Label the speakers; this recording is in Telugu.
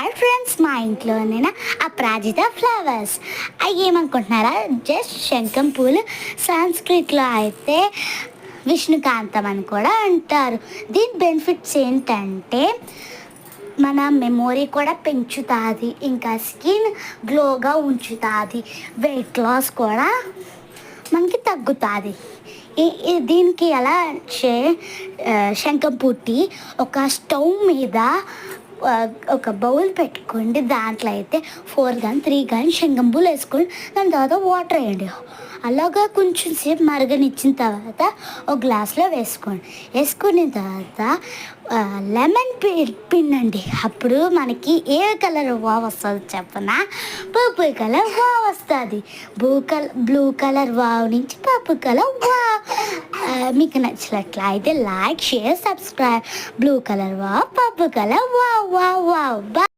Speaker 1: హాయ్ ఫ్రెండ్స్, మా ఇంట్లోనేనా అపరాజిత ఫ్లవర్స్. అవి ఏమనుకుంటున్నారా, జస్ట్ శంఖం పూలు. సంస్కృతిలో అయితే విష్ణుకాంతం అని కూడా అంటారు. దీని బెనిఫిట్స్ ఏంటంటే మన మెమొరీ కూడా పెంచుతుంది, ఇంకా స్కిన్ గ్లోగా ఉంచుతుంది, వెయిట్ లాస్ కూడా మనకి తగ్గుతుంది. దీనికి ఎలా శంఖం పుట్టి ఒక స్టవ్ మీద ఒక బౌల్ పెట్టుకోండి. దాంట్లో అయితే 4 కానీ 3 కానీ శంఖంపూలు వేసుకొని దాని తర్వాత వాటర్ వేయండి. అలాగా కొంచెం సేపు మరగనిచ్చిన తర్వాత ఒక గ్లాస్లో వేసుకున్న తర్వాత లెమన్ పిండండి. అప్పుడు మనకి ఏ కలర్ వావ్ వస్తుంది చెప్పనా? పర్పుల్ కలర్ వావ్ వస్తుంది. బ్లూ కలర్ వావ్ నుంచి పర్పుల్ కలర్ వావ్. మీకు నచ్చినట్లయితే like, share, subscribe. Blue colour wow, purple colour wow wow wow.